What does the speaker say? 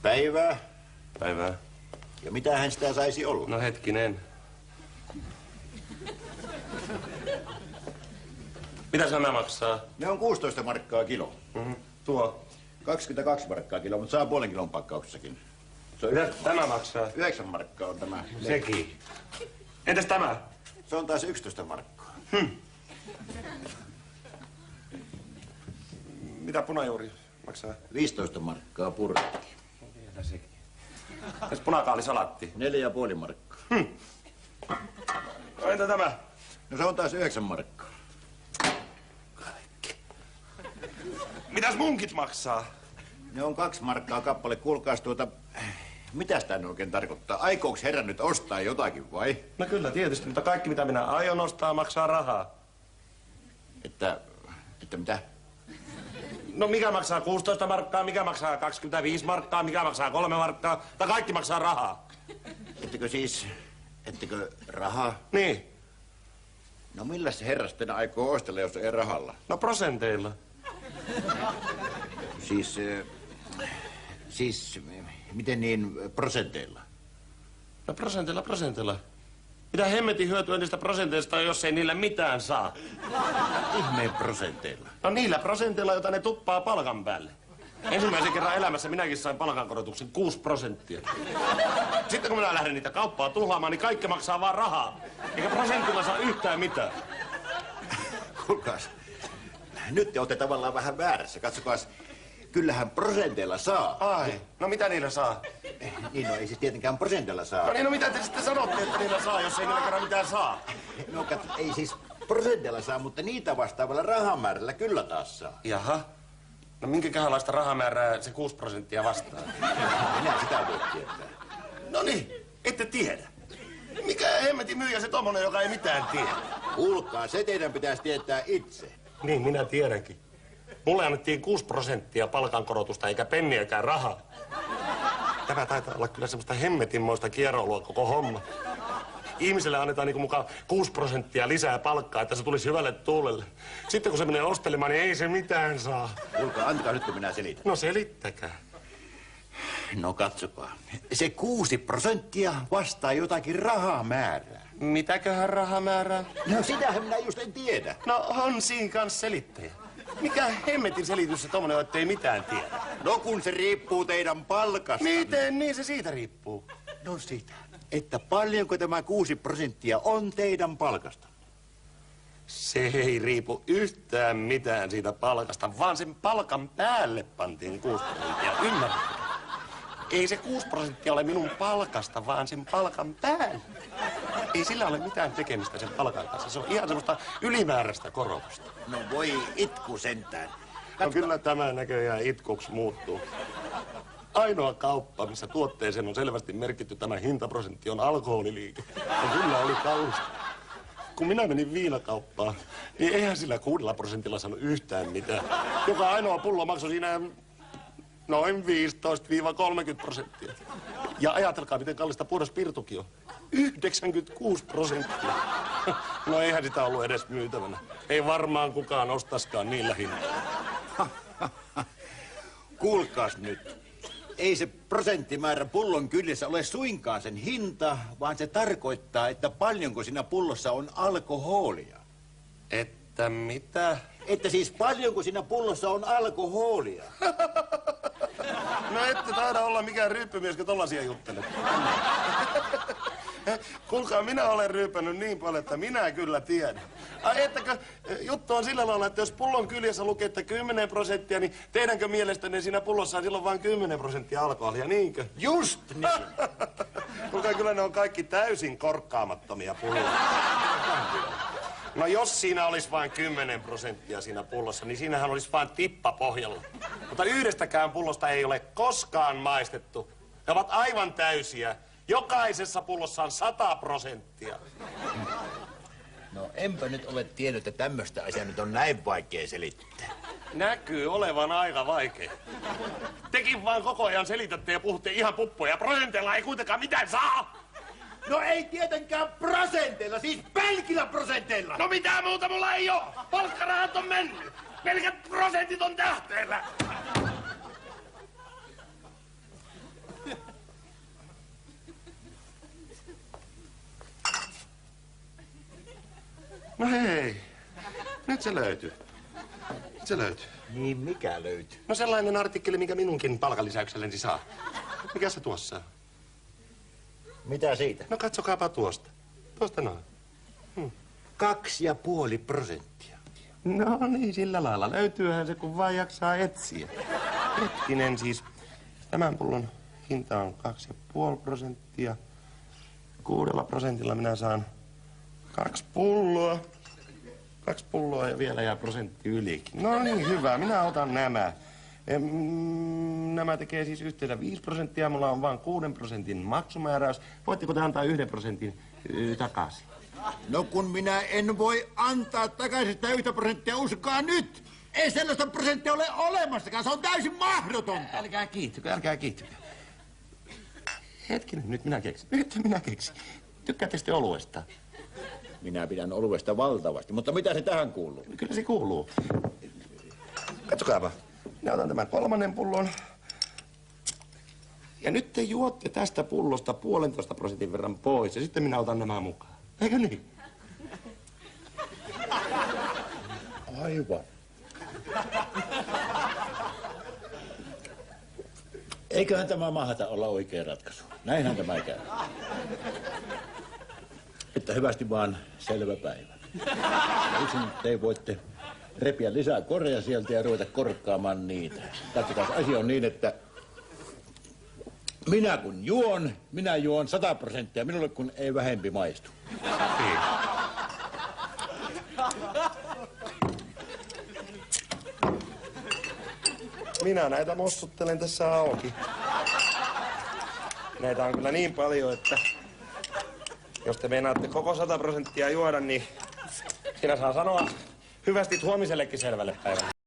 Päivää. Päivää. Ja mitähän sitä saisi olla? No hetkinen. Mitä nämä maksaa? Ne on 16 markkaa kilo. Tuo. 22 markkaa kilo, mutta saa puolen kilon pakkauksessakin. Se on Tämä maksaa? 9 markkaa on tämä. Sekin. Entäs tämä? Se on taas 11 markkaa. Mitä punajuuri maksaa? 15 markkaa purkki. Vielä sekin. Entäs punakaalisalaatti? 4,5 markkaa. No entä tämä? No se on taas 9 markkaa. Mitäs munkit maksaa? Ne on 2 markkaa kappale. Kuulkaas mitäs tää oikein tarkoittaa? Aikooks herra nyt ostaa jotakin vai? No kyllä tietysti, mutta kaikki mitä minä aion ostaa maksaa rahaa. Että mitä? No mikä maksaa 16 markkaa, mikä maksaa 25 markkaa, mikä maksaa 3 markkaa, tai kaikki maksaa rahaa. Ettekö rahaa? Niin. No millä se herra sitten aikoo ostella, jos ei rahalla? No prosenteilla. Siis, miten niin prosenteilla? No prosenteilla. Mitä hemmetin hyötyä niistä prosenteista, jos ei niillä mitään saa? Ihmeen prosenteilla. No niillä prosenteilla, joita ne tuppaa palkan päälle. Ensimmäisen kerran elämässä minäkin sain palkankorotuksen 6%. Sitten kun minä lähden niitä kauppaa tuhlaamaan, niin kaikki maksaa vaan rahaa. Eikä prosentilla saa yhtään mitään. Kuulkaas, nyt te olette tavallaan vähän väärässä. Katsokaas, kyllähän prosenteilla saa. Ai, no mitä niillä saa? Niin, no ei siis tietenkään prosenteilla saa. No niin, no mitä te sitten sanotte, että niillä saa, jos ei niillä kerran mitään saa? No ei siis prosenteilla saa, mutta niitä vastaavalla rahamäärällä kyllä taas saa. Jaha. No minkäköhänlaista rahamäärää se 6% vastaa? Minä sitä voi tietää. No niin, ette tiedä. Mikä hemmetin myyjä se tommonen, joka ei mitään tiedä? Kuulkaa, se teidän pitäisi tietää itse. Niin, minä tiedänkin. Mulle annettiin 6% palkankorotusta eikä penniäkään rahaa. Tämä taitaa olla kyllä semmoista hemmetinmoista kierroilua koko homma. Ihmiselle annetaan niin kuin mukaan 6% lisää palkkaa, että se tulisi hyvälle tuulelle. Sitten kun se menee ostelemaan, niin ei se mitään saa. Kuulkaa, antakaa nyt kun minä selitän. No selittäkää. No katsokaa. Se 6% vastaa jotakin rahamäärää. Mitäköhän rahamäärää? No sitähän minä just en tiedä. No on siinä kanssa selittäjä. Mikä hemmetin selitys se tommonen on, ettei mitään tiedä? No kun se riippuu teidän palkasta. Miten niin se siitä riippuu? No sitä, että paljonko tämä 6% on teidän palkasta. Se ei riipu yhtään mitään siitä palkasta, vaan sen palkan päälle pantiin 6%. Ymmärrätkö? Ei se 6% ole minun palkasta, vaan sen palkan päälle. Ei sillä ole mitään tekemistä sen palkan kanssa. Se on ihan semmoista ylimääräistä korotusta. No voi itku sentään. No kyllä tämä näköjään itkuksi muuttuu. Ainoa kauppa, missä tuotteeseen on selvästi merkitty tämä hintaprosentti, on alkoholiliike. Ja kyllä oli kallista. Kun minä menin viinakauppaan, niin eihän sillä 6% saanut yhtään mitään. Joka ainoa pullo maksoi siinä noin 15-30%. Ja ajatelkaa, miten kallista puhdas pirtukin on. 96%. No eihän sitä ollut edes myytävänä. Ei varmaan kukaan ostaskaan niillä hinnoilla. Kuulkaas nyt. Ei se prosenttimäärä pullon kyljessä ole suinkaan sen hinta, vaan se tarkoittaa, että paljonko siinä pullossa on alkoholia. Että mitä? Että siis paljonko siinä pullossa on alkoholia. No ette taida olla mikään ryyppymies, kun tollasia juttelet. Kuulkaa, minä olen ryypännyt niin paljon, että minä kyllä tiedän. Ai ettäkö, juttu on sillä lailla, että jos pullon kyljessä lukee, että 10%, niin teidänkö mielestänne siinä pullossa on silloin vain 10% alkoholia, niinkö? Just niin. Kuulkaa, kyllä ne on kaikki täysin korkkaamattomia pulloja. No jos siinä olisi vain 10% siinä pullossa, niin siinähän olisi vain tippa pohjalla. Mutta yhdestäkään pullosta ei ole koskaan maistettu. Ne ovat aivan täysiä. Jokaisessa pullossa on 100%. No enpä nyt ole tiennyt, että tämmöistä asiaa nyt on näin vaikea selittää. Näkyy olevan aika vaikea. Tekin vaan koko ajan selitätte ja puhutte ihan puppoja. Prosenteilla ei kuitenkaan mitään saa. No ei tietenkään prosenteilla, siis pelkillä prosenteilla. No mitään muuta mulla ei oo. Palkkarahat on mennyt. Pelkät prosentit on tähteellä. No hei, nyt se löytyy. Nyt se löytyy. Niin mikä löytyy? No sellainen artikkeli, mikä minunkin palkanlisäykselleni saa. Mikä se tuossa on? Mitä siitä? No katsokaapa tuosta. Tuosta noin. 2,5%. No niin, sillä lailla. Löytyyhän se, kun vaan jaksaa etsiä. Hetkinen siis. Tämän pullon hinta on 2,5%. 6% minä saan 2 pulloa. 2 pulloa ja vielä jää prosentti ylikin. No niin, hyvä. Minä otan nämä. Nämä tekee siis yhteensä 5%. Mulla on vain 6% maksumääräys. Voitteko te antaa 1% takaisin? No kun minä en voi antaa takaisin sitä 1%, uskokaa nyt! Ei sellaista prosenttia ole olemassakaan, se on täysin mahdotonta! Älkää kiihtykö, älkää kiihtykö. Hetkinen, nyt minä keksin. Tykkäätte sitten oluesta? Minä pidän oluesta valtavasti, mutta mitä se tähän kuuluu? Kyllä se kuuluu. Katsokaapa. Minä otan tämän 3. pullon. Ja nyt te juotte tästä pullosta 1,5% verran pois ja sitten minä otan nämä mukaan. Eikö niin? Aivan. Eiköhän tämä mahata olla oikea ratkaisu. Näinhän tämä käy. Että hyvästi vaan selvä päivä. Ja yksin te voitte repiä lisää koreja sieltä ja ruveta korkkaamaan niitä. Katsotaan, asia on niin, että minä kun juon, minä juon 100%, minulle kun ei vähempi maistu. Niin. Minä näitä mossuttelen tässä auki. Näitä on kyllä niin paljon, että jos te meinaatte koko 100% juoda, niin siinä saa sanoa hyvästi huomisellekin selvälle päivälle.